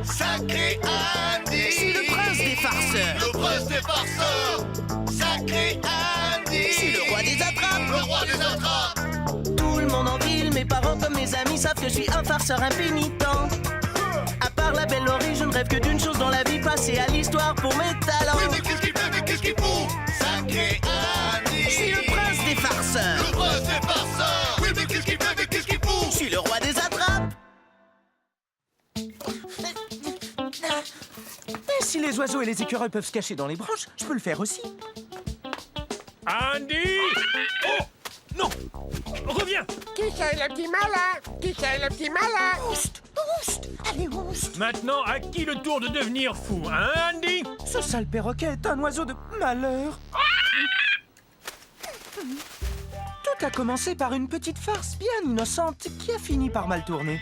Sacré Andy! C'est le prince des farceurs! Le prince des farceurs! Sacré Andy! C'est le roi des attrapes! Le roi des attrapes! Tout le monde en ville, mes parents comme mes amis savent que je suis un farceur impénitent. À part la belle Laurie, je ne rêve que d'une chose dans la vie, passer à l'histoire pour mes talents. Oui, mais qu'est-ce qu'il fait, mais qu'est-ce qu'il fout? Sacré Andy! Je suis le prince des farceurs! Le prince des farceurs! Oui, mais qu'est-ce qu'il fait, mais qu'est-ce qu'il fout? Je suis le roi des attrapes! Et si les oiseaux et les écureuils peuvent se cacher dans les branches, je peux le faire aussi. Andy! Oh! Non! Reviens! Qui c'est le petit malin? Qui c'est le petit malin? Oust! Oust! Allez, oust! Maintenant, à qui le tour de devenir fou, hein, Andy? Ce sale perroquet est un oiseau de malheur. Tout a commencé par une petite farce bien innocente qui a fini par mal tourner.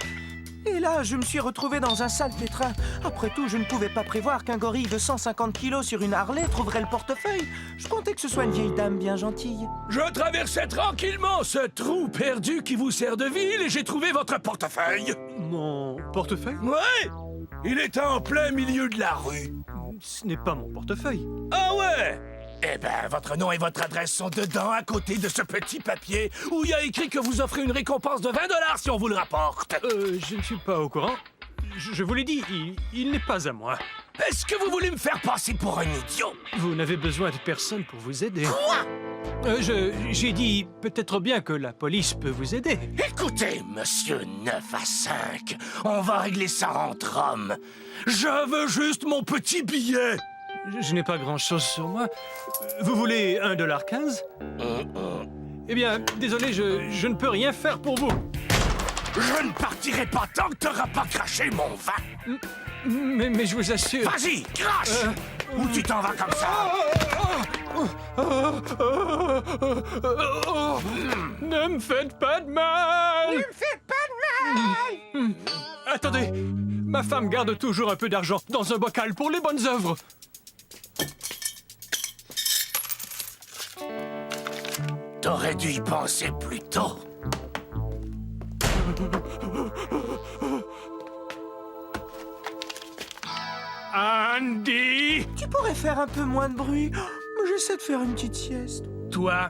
Et là, je me suis retrouvé dans un sale pétrin. Après tout, je ne pouvais pas prévoir qu'un gorille de 150 kilos sur une Harley trouverait le portefeuille. Je comptais que ce soit une vieille dame bien gentille. Je traversais tranquillement ce trou perdu qui vous sert de ville et j'ai trouvé votre portefeuille. Mon portefeuille? Ouais! Il était en plein milieu de la rue. Ce n'est pas mon portefeuille. Ah ouais? Eh ben, votre nom et votre adresse sont dedans, à côté de ce petit papier où il y a écrit que vous offrez une récompense de 20 $ si on vous le rapporte. Je ne suis pas au courant. Je vous l'ai dit, il n'est pas à moi. Est-ce que vous voulez me faire passer pour un idiot? Vous n'avez besoin de personne pour vous aider. Quoi? J'ai dit peut-être bien que la police peut vous aider. Écoutez, monsieur 9 à 5, on va régler ça entre hommes. Je veux juste mon petit billet. Je n'ai pas grand-chose sur moi. Vous voulez 1,15 $? Eh bien, désolé, je ne peux rien faire pour vous. Je ne partirai pas tant que t'auras pas craché mon vin. Mais je vous assure... Vas-y, crache! Ou tu t'en vas comme ça? Ne me faites pas de mal! Ne me faites pas de mal! Attendez, ma femme garde toujours un peu d'argent dans un bocal pour les bonnes œuvres. T'aurais dû y penser plus tôt. Andy! Tu pourrais faire un peu moins de bruit. J'essaie de faire une petite sieste. Toi,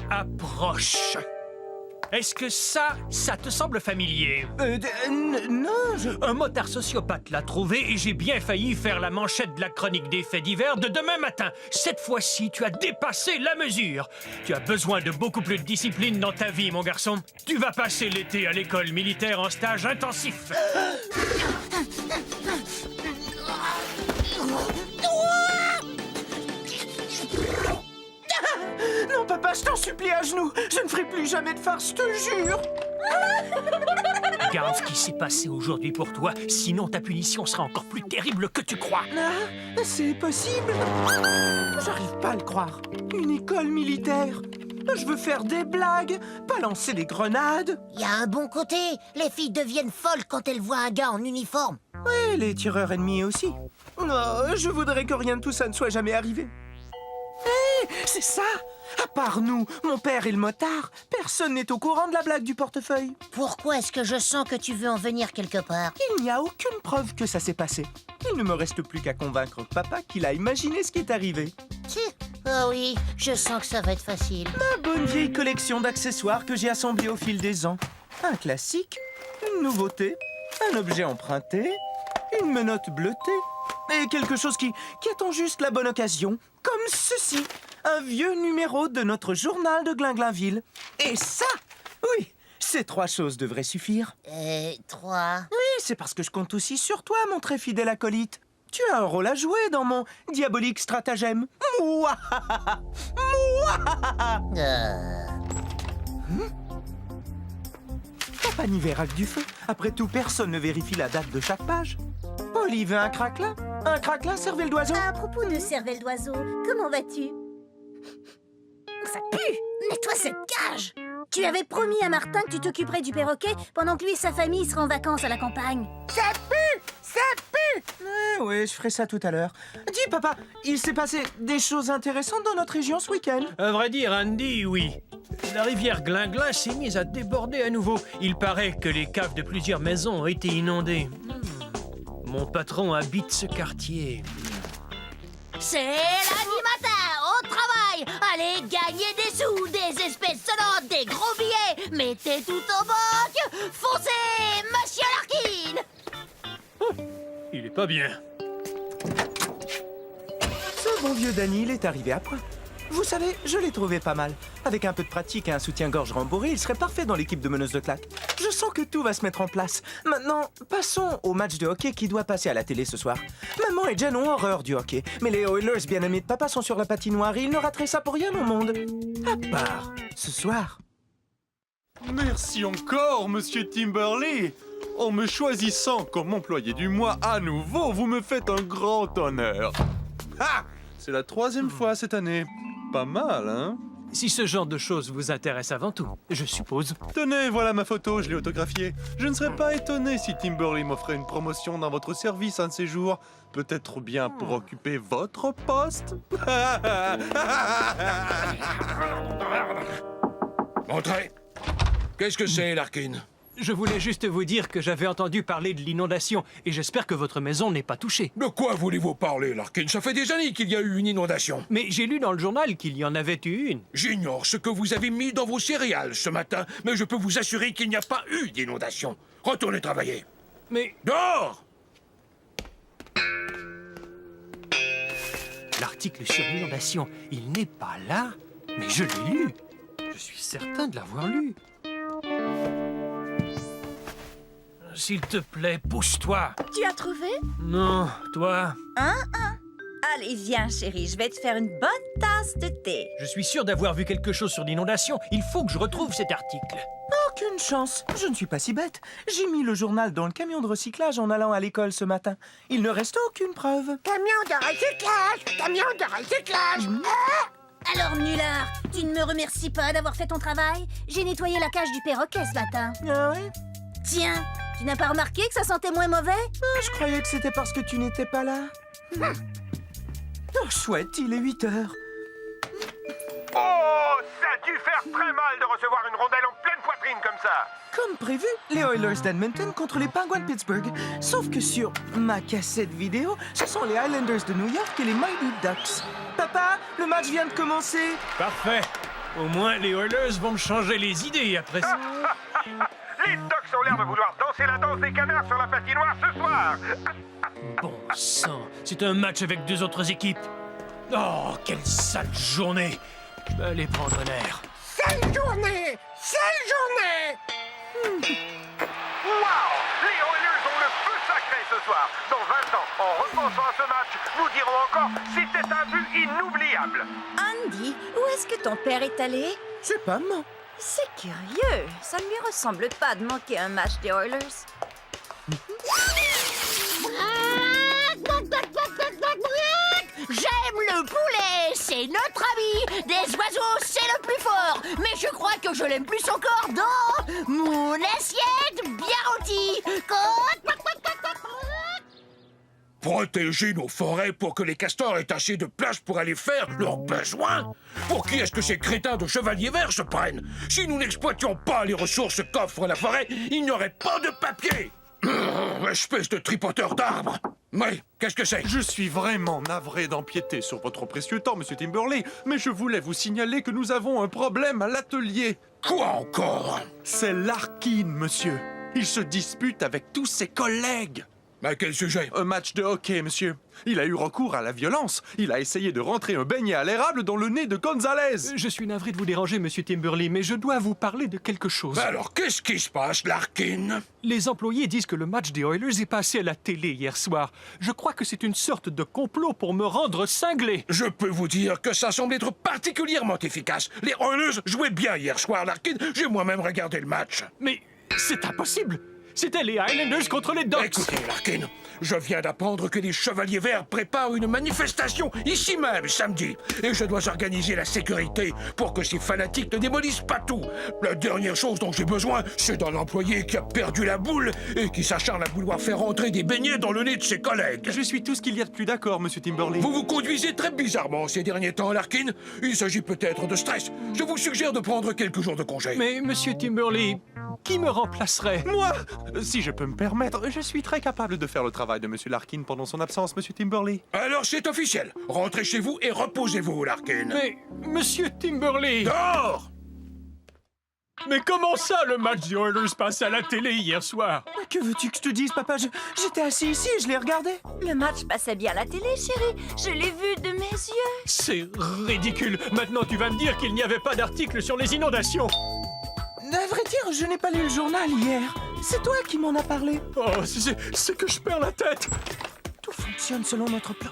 approche. Est-ce que ça te semble familier? Non, Un motard sociopathe l'a trouvé et j'ai bien failli faire la manchette de la chronique des faits divers de demain matin. Cette fois-ci, tu as dépassé la mesure. Tu as besoin de beaucoup plus de discipline dans ta vie, mon garçon. Tu vas passer l'été à l'école militaire en stage intensif. Non, papa, je t'en supplie à genoux. Je ne ferai plus jamais de farce, je te jure. Regarde ce qui s'est passé aujourd'hui pour toi, sinon ta punition sera encore plus terrible que tu crois. Ah, c'est possible. J'arrive pas à le croire. Une école militaire. Je veux faire des blagues, pas lancer des grenades. Il y a un bon côté. Les filles deviennent folles quand elles voient un gars en uniforme. Oui, les tireurs ennemis aussi. Oh, je voudrais que rien de tout ça ne soit jamais arrivé. Hé, c'est ça! À part nous, mon père et le motard, personne n'est au courant de la blague du portefeuille. Pourquoi est-ce que je sens que tu veux en venir quelque part? Il n'y a aucune preuve que ça s'est passé. Il ne me reste plus qu'à convaincre papa qu'il a imaginé ce qui est arrivé. Ah oui, je sens que ça va être facile. Ma bonne vieille collection d'accessoires que j'ai assemblée au fil des ans. Un classique, une nouveauté, un objet emprunté, une menotte bleutée et quelque chose qui attend juste la bonne occasion, comme ceci. Un vieux numéro de notre journal de Glinglinville. Et ça, oui, ces 3 choses devraient suffire. 3... Oui, c'est parce que je compte aussi sur toi, mon très fidèle acolyte. Tu as un rôle à jouer dans mon diabolique stratagème. Mouahaha. Mouahaha. Papa n'y verra que du feu. Après tout, personne ne vérifie la date de chaque page. Olive, un craquelin? Un craquelin, cervelle d'oiseau? À propos de cervelle d'oiseau, comment vas-tu? Ça pue! Nettoie cette cage! Tu avais promis à Martin que tu t'occuperais du perroquet pendant que lui et sa famille seraient en vacances à la campagne. Ça pue! Ça pue! Oui, je ferai ça tout à l'heure. Dis, papa, il s'est passé des choses intéressantes dans notre région ce week-end. À vrai dire, Andy, oui. La rivière Glinglin s'est mise à déborder à nouveau. Il paraît que les caves de plusieurs maisons ont été inondées. Mon patron habite ce quartier. C'est lundi matin, au travail. Allez gagner des sous, des espèces sonnantes, des gros billets. Mettez tout en banque. Foncez, monsieur Larkin. Il est pas bien. Ce bon vieux Danny, il est arrivé à point. Vous savez, je l'ai trouvé pas mal. Avec un peu de pratique et un soutien-gorge rembourré, il serait parfait dans l'équipe de meneuses de claques. Je sens que tout va se mettre en place. Maintenant, passons au match de hockey qui doit passer à la télé ce soir. Maman et Jen ont horreur du hockey, mais les Oilers bien-aimés de papa sont sur la patinoire et ils ne rateraient ça pour rien au monde. À part ce soir. Merci encore, monsieur Timberley. En me choisissant comme employé du mois à nouveau, vous me faites un grand honneur. Ah! C'est la 3e fois cette année. Pas mal, hein? Si ce genre de choses vous intéresse avant tout, je suppose. Tenez, voilà ma photo, je l'ai autographiée. Je ne serais pas étonné si Timberley m'offrait une promotion dans votre service un de ces jours. Peut-être bien pour occuper votre poste? Entrez. Qu'est-ce que c'est, Larkin? Je voulais juste vous dire que j'avais entendu parler de l'inondation et j'espère que votre maison n'est pas touchée. De quoi voulez-vous parler, Larkin? Ça fait des années qu'il y a eu une inondation. Mais j'ai lu dans le journal qu'il y en avait eu une. J'ignore ce que vous avez mis dans vos céréales ce matin, mais je peux vous assurer qu'il n'y a pas eu d'inondation. Retournez travailler. Mais Dehors! l'article sur l'inondation, il n'est pas là, mais je l'ai lu. Je suis certain de l'avoir lu. S'il te plaît, pousse-toi. Tu as trouvé? Non, toi. Allez, viens, chérie, je vais te faire une bonne tasse de thé. Je suis sûr d'avoir vu quelque chose sur l'inondation. Il faut que je retrouve cet article. Aucune chance, je ne suis pas si bête. J'ai mis le journal dans le camion de recyclage en allant à l'école ce matin. Il ne reste aucune preuve. Camion de recyclage! Camion de recyclage! Alors, Nulard, tu ne me remercies pas d'avoir fait ton travail? J'ai nettoyé la cage du perroquet ce matin. Ah ouais? Tiens, tu n'as pas remarqué que ça sentait moins mauvais? Je croyais que c'était parce que tu n'étais pas là. Oh, chouette, il est 8 heures. Oh, ça a dû faire très mal de recevoir une rondelle en pleine poitrine comme ça! Comme prévu, les Oilers d'Edmonton contre les Penguins de Pittsburgh. Sauf que sur ma cassette vidéo, ce sont les Islanders de New York et les Mighty Ducks. Papa, le match vient de commencer. Parfait. Au moins, les Oilers vont me changer les idées après ça. Les Ducks ont l'air de vouloir danser la danse des canards sur la patinoire ce soir! Bon sang, c'est un match avec 2 autres équipes. Oh, quelle sale journée. Je vais aller prendre un air. Sale journée! Sale journée! Wow! Les Oilers ont le feu sacré ce soir! Dans 20 ans, en repensant à ce match, nous dirons encore c'était un but inoubliable! Andy, où est-ce que ton père est allé? C'est pas maman. C'est curieux. Ça ne lui ressemble pas de manquer un match des Oilers. J'aime le poulet, c'est notre ami. Des oiseaux, c'est le plus fort. Mais je crois que je l'aime plus encore dans mon assiette bien rôtie. Protéger nos forêts pour que les castors aient assez de place pour aller faire leurs besoins? Pour qui est-ce que ces crétins de chevaliers verts se prennent? Si nous n'exploitions pas les ressources qu'offre la forêt, il n'y aurait pas de papier! Espèce de tripoteur d'arbres! Oui, qu'est-ce que c'est? Je suis vraiment navré d'empiéter sur votre précieux temps, monsieur Timberley, mais je voulais vous signaler que nous avons un problème à l'atelier. Quoi encore? C'est Larkin, monsieur. Il se dispute avec tous ses collègues. À quel sujet? Un match de hockey, monsieur. Il a eu recours à la violence. Il a essayé de rentrer un beignet à l'érable dans le nez de Gonzalez. Je suis navré de vous déranger, monsieur Timberley, mais je dois vous parler de quelque chose. Ben alors, qu'est-ce qui se passe, Larkin? Les employés disent que le match des Oilers est passé à la télé hier soir. Je crois que c'est une sorte de complot pour me rendre cinglé. Je peux vous dire que ça semble être particulièrement efficace. Les Oilers jouaient bien hier soir, Larkin. J'ai moi-même regardé le match. Mais c'est impossible. C'était les Highlanders contre les Ducks. Écoutez, Larkin, je viens d'apprendre que les Chevaliers Verts préparent une manifestation ici même samedi. Et je dois organiser la sécurité pour que ces fanatiques ne démolissent pas tout. La dernière chose dont j'ai besoin, c'est d'un employé qui a perdu la boule et qui s'acharne à vouloir faire entrer des beignets dans le nez de ses collègues. Je suis tout ce qu'il y a de plus d'accord, Monsieur Timberley. Vous vous conduisez très bizarrement ces derniers temps, Larkin. Il s'agit peut-être de stress. Je vous suggère de prendre quelques jours de congé. Mais, Monsieur Timberley, qui me remplacerait? Moi, si je peux me permettre, je suis très capable de faire le travail de Monsieur Larkin pendant son absence, Monsieur Timberley. Alors c'est officiel. Rentrez chez vous et reposez-vous, Larkin. Mais, Monsieur Timberley... Dehors! Mais comment ça, le match des Oilers passe à la télé hier soir? Que veux-tu que je te dise, papa? J'étais assis ici et je l'ai regardé. Le match passait bien à la télé, chérie. Je l'ai vu de mes yeux. C'est ridicule. Maintenant, tu vas me dire qu'il n'y avait pas d'article sur les inondations. À vrai dire, je n'ai pas lu le journal hier. C'est toi qui m'en as parlé. Oh, c'est que je perds la tête. Tout fonctionne selon notre plan.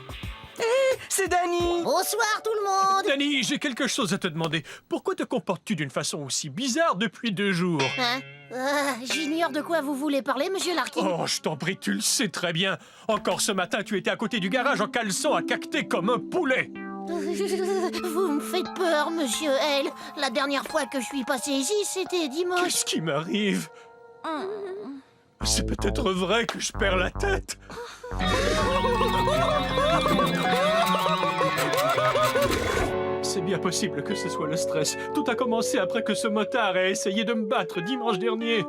Hé, c'est Danny! Bonsoir tout le monde. Danny, j'ai quelque chose à te demander. Pourquoi te comportes-tu d'une façon aussi bizarre depuis 2 jours? Hein? J'ignore de quoi vous voulez parler, monsieur Larkin. Oh, je t'en prie, tu le sais très bien. Encore ce matin, tu étais à côté du garage en caleçon à cacter comme un poulet. Vous me faites peur, monsieur L. La dernière fois que je suis passé ici, c'était dimanche. Qu'est-ce qui m'arrive? C'est peut-être vrai que je perds la tête. C'est bien possible que ce soit le stress. Tout a commencé après que ce motard ait essayé de me battre dimanche dernier.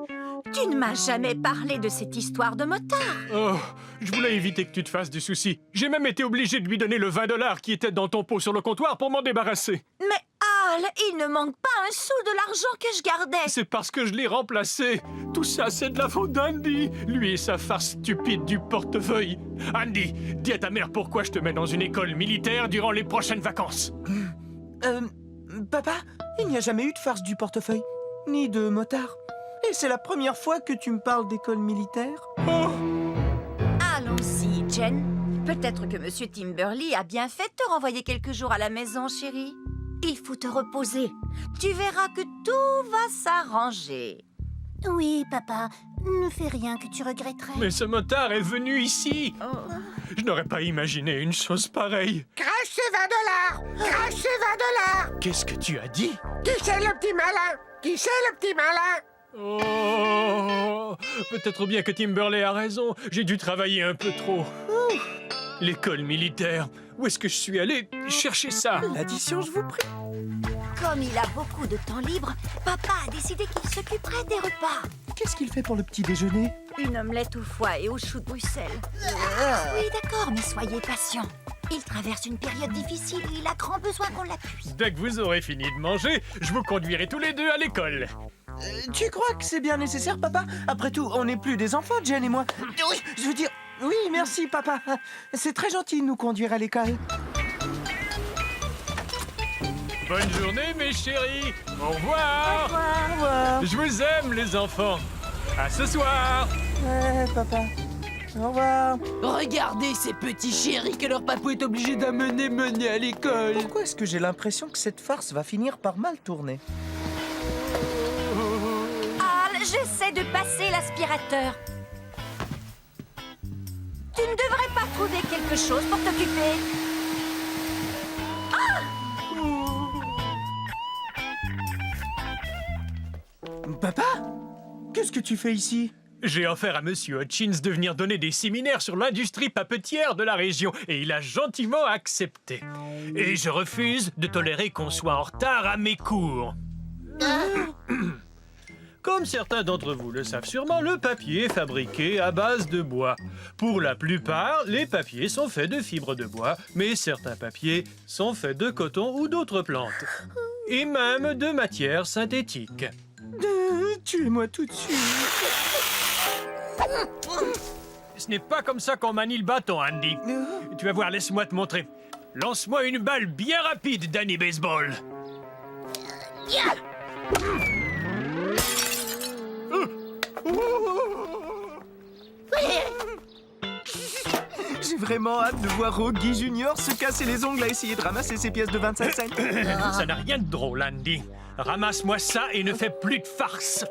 Tu ne m'as jamais parlé de cette histoire de motard. Oh, je voulais éviter que tu te fasses des soucis. J'ai même été obligé de lui donner le 20 $ qui était dans ton pot sur le comptoir pour m'en débarrasser. Mais Al, il ne manque pas un sou de l'argent que je gardais. C'est parce que je l'ai remplacé. Tout ça, c'est de la faute d'Andy. Lui et sa farce stupide du portefeuille. Andy, dis à ta mère pourquoi je te mets dans une école militaire durant les prochaines vacances. Papa, il n'y a jamais eu de farce du portefeuille, ni de motard. Et c'est la première fois que tu me parles d'école militaire. Oh, Allons-y, Jen. Peut-être que Monsieur Timberley a bien fait de te renvoyer quelques jours à la maison, chérie. Il faut te reposer. Tu verras que tout va s'arranger. Oui, papa. Ne fais rien que tu regretterais. mais ce motard est venu ici. Je n'aurais pas imaginé une chose pareille. Crache ces 20 $! Crache ces 20 $! Qu'est-ce que tu as dit? Qui c'est le petit malin? Qui c'est le petit malin? Oh, peut-être bien que Timberley a raison. J'ai dû travailler un peu trop. L'école militaire. Où est-ce que je suis allé chercher ça? L'addition, je vous prie. Comme il a beaucoup de temps libre, papa a décidé qu'il s'occuperait des repas. Qu'est-ce qu'il fait pour le petit déjeuner? Une omelette au foie et au chou de Bruxelles. Oui, d'accord, mais soyez patient. Il traverse une période difficile et il a grand besoin qu'on l'appuie. Dès que vous aurez fini de manger, je vous conduirai tous les deux à l'école. Tu crois que c'est bien nécessaire, papa? Après tout, on n'est plus des enfants, Jen et moi. Oui, je veux dire... Oui, merci, papa. C'est très gentil de nous conduire à l'école. Bonne journée, mes chéris. Au revoir. Au revoir. Je vous aime, les enfants. À ce soir. Ouais, papa. Au revoir. Regardez ces petits chéris que leur papou est obligé d'amener à l'école. Pourquoi est-ce que j'ai l'impression que cette farce va finir par mal tourner? Al, j'essaie de passer l'aspirateur. Tu ne devrais pas trouver quelque chose pour t'occuper. Papa? Qu'est-ce que tu fais ici? J'ai offert à Monsieur Hutchins de venir donner des séminaires sur l'industrie papetière de la région et il a gentiment accepté. Et je refuse de tolérer qu'on soit en retard à mes cours. Comme certains d'entre vous le savent sûrement, le papier est fabriqué à base de bois. Pour la plupart, les papiers sont faits de fibres de bois, mais certains papiers sont faits de coton ou d'autres plantes. Et même de matières synthétiques. Tuez-moi tout de suite. Ce n'est pas comme ça qu'on manie le bâton, Andy. Tu vas voir, laisse-moi te montrer. Lance-moi une balle bien rapide, Danny Baseball. J'ai vraiment hâte de voir Rocky Junior se casser les ongles à essayer de ramasser ses pièces de 25 cents. Ça n'a rien de drôle, Andy. Ramasse-moi ça et ne fais plus de farce.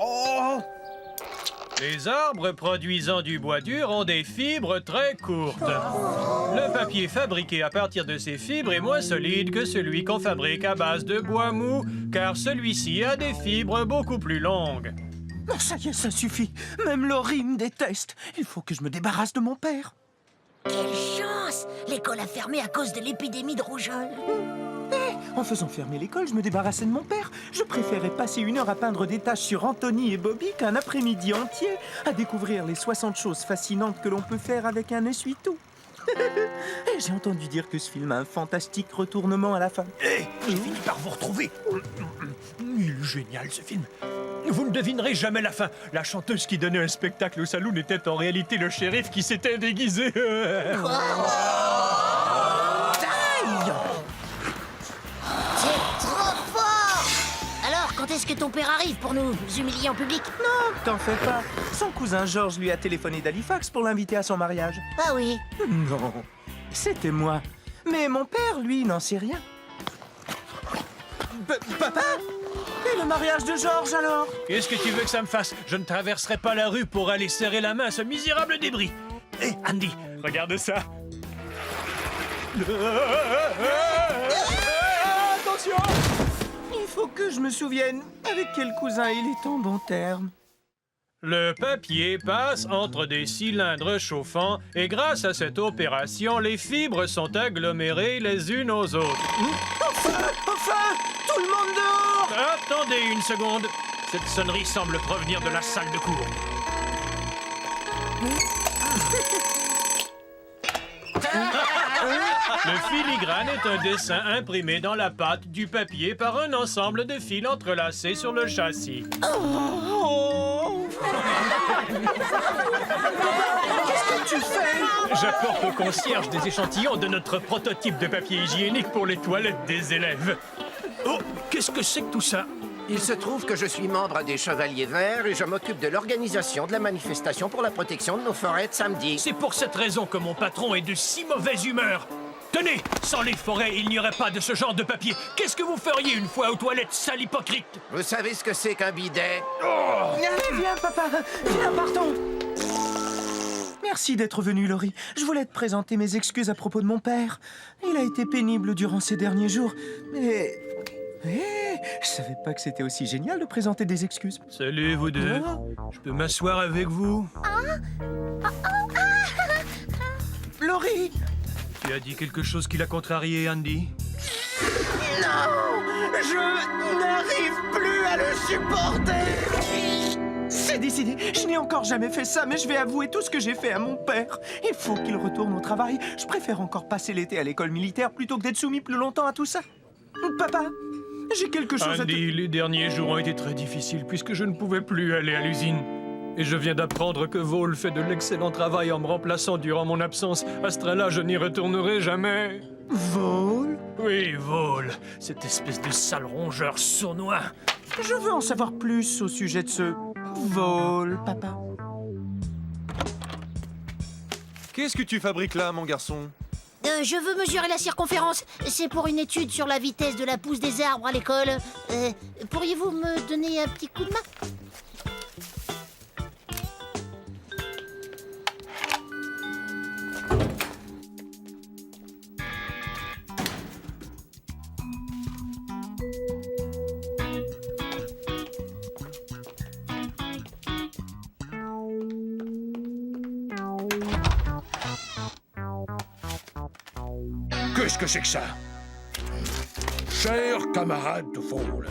Oh! Les arbres produisant du bois dur ont des fibres très courtes. Le papier fabriqué à partir de ces fibres est moins solide que celui qu'on fabrique à base de bois mou, car celui-ci a des fibres beaucoup plus longues. Non, ça y est, ça suffit. Même Laurie me déteste. Il faut que je me débarrasse de mon père. Quelle chance! L'école a fermé à cause de l'épidémie de rougeole. En faisant fermer l'école, je me débarrassais de mon père. Je préférais passer 1 heure à peindre des taches sur Anthony et Bobby qu'un après-midi entier à découvrir les 60 choses fascinantes que l'on peut faire avec un essuie-tout. Et j'ai entendu dire que ce film a un fantastique retournement à la fin. J'ai fini par vous retrouver. Il est génial, ce film. Vous ne devinerez jamais la fin. La chanteuse qui donnait un spectacle au saloon était en réalité le shérif qui s'était déguisé. C'est trop fort! Alors, quand est-ce que ton père arrive pour nous humilier en public? Non, t'en fais pas. Son cousin George lui a téléphoné d'Halifax pour l'inviter à son mariage. Ah oui. Non, c'était moi. Mais mon père, lui, n'en sait rien. Papa? Et le mariage de George, alors? Qu'est-ce que tu veux que ça me fasse? Je ne traverserai pas la rue pour aller serrer la main à ce misérable débris. Hé, Andy, regarde ça. Attention! Il faut que je me souvienne avec quel cousin il est en bon terme. Le papier passe entre des cylindres chauffants et grâce à cette opération, les fibres sont agglomérées les unes aux autres. Enfin! Tout le monde dehors! Attendez une seconde. Cette sonnerie semble provenir de la salle de cours. Le filigrane est un dessin imprimé dans la pâte du papier par un ensemble de fils entrelacés sur le châssis. Qu'est-ce que tu fais? J'apporte au concierge des échantillons de notre prototype de papier hygiénique pour les toilettes des élèves. Oh, qu'est-ce que c'est que tout ça? Il se trouve que je suis membre des Chevaliers Verts et je m'occupe de l'organisation de la manifestation pour la protection de nos forêts de samedi. C'est pour cette raison que mon patron est de si mauvaise humeur. Tenez, sans les forêts, il n'y aurait pas de ce genre de papier. Qu'est-ce que vous feriez une fois aux toilettes, sale hypocrite? Vous savez ce que c'est qu'un bidet? Allez, viens, papa. Viens, partons. Merci d'être venu, Laurie. Je voulais te présenter mes excuses à propos de mon père. Il a été pénible durant ces derniers jours, mais... je savais pas que c'était aussi génial de présenter des excuses. Salut, vous deux. Je peux m'asseoir avec vous? Laurie! Tu as dit quelque chose qui l'a contrarié, Andy? Non! Je n'arrive plus à le supporter! C'est décidé. Je n'ai encore jamais fait ça, mais je vais avouer tout ce que j'ai fait à mon père. Il faut qu'il retourne au travail. Je préfère encore passer l'été à l'école militaire plutôt que d'être soumis plus longtemps à tout ça. Papa, j'ai quelque chose à te... Andy, les derniers jours ont été très difficiles puisque je ne pouvais plus aller à l'usine. Et je viens d'apprendre que Vole fait de l'excellent travail en me remplaçant durant mon absence. À ce train-là, je n'y retournerai jamais. Vole? Oui, Vole. Cette espèce de sale rongeur sournois. Je veux en savoir plus au sujet de ce Vole, papa. Qu'est-ce que tu fabriques là, mon garçon? Je veux mesurer la circonférence. C'est pour une étude sur la vitesse de la pousse des arbres à l'école. Pourriez-vous me donner un petit coup de main? Qu'est-ce que c'est que ça? Chers camarades de Vole,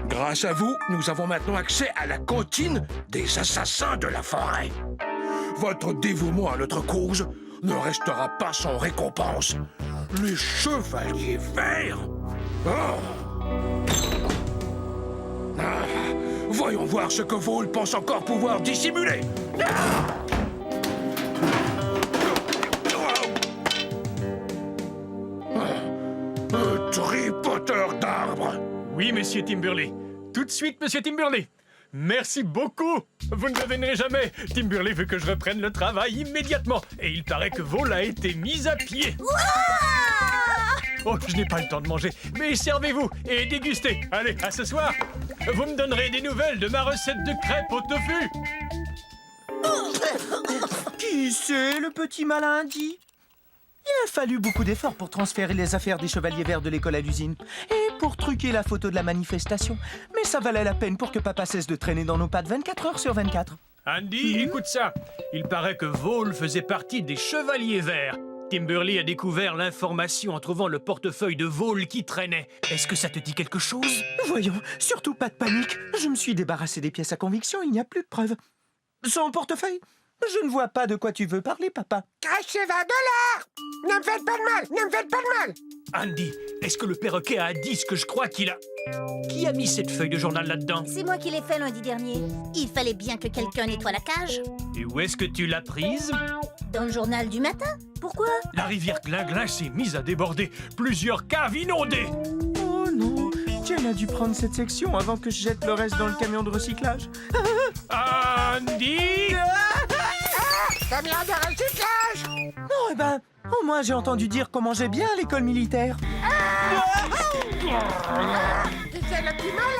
grâce à vous, nous avons maintenant accès à la cantine des assassins de la forêt. Votre dévouement à notre cause ne restera pas sans récompense. Les Chevaliers Verts. Voyons voir ce que Vole pense encore pouvoir dissimuler. Un tripoteur d'arbres. Oui, monsieur Timberley. Tout de suite, monsieur Timberley. Merci beaucoup. Vous ne devinerez jamais. Timberley veut que je reprenne le travail immédiatement. Et il paraît que Vole a été mis à pied. Oh, je n'ai pas le temps de manger. Mais servez-vous et dégustez. Allez, à ce soir. Vous me donnerez des nouvelles de ma recette de crêpes au tofu. Qui c'est, le petit malin Andy? Il a fallu beaucoup d'efforts pour transférer les affaires des Chevaliers Verts de l'école à l'usine. Et pour truquer la photo de la manifestation. Mais ça valait la peine pour que papa cesse de traîner dans nos pattes 24 heures sur 24. Andy, écoute ça. Il paraît que Vole faisait partie des Chevaliers Verts. Timberly a découvert l'information en trouvant le portefeuille de Vole qui traînait. Est-ce que ça te dit quelque chose? Voyons, surtout pas de panique. Je me suis débarrassé des pièces à conviction, il n'y a plus de preuves. Son portefeuille? Je ne vois pas de quoi tu veux parler, papa. Cachez 20 $. Ne me faites pas de mal, ne me faites pas de mal. Andy, est-ce que le perroquet a dit ce que je crois qu'il a... Qui a mis cette feuille de journal là-dedans? C'est moi qui l'ai fait lundi dernier. Il fallait bien que quelqu'un nettoie la cage. Et où est-ce que tu l'as prise? Dans le journal du matin. Pourquoi? La rivière Glinglin s'est mise à déborder. Plusieurs caves inondées. Oh non, Jen a dû prendre cette section avant que je jette le reste dans le camion de recyclage. Andy! Camion de recyclage. Non, eh ben, au moins j'ai entendu dire qu'on mangeait bien à l'école militaire. C'est le petit malin.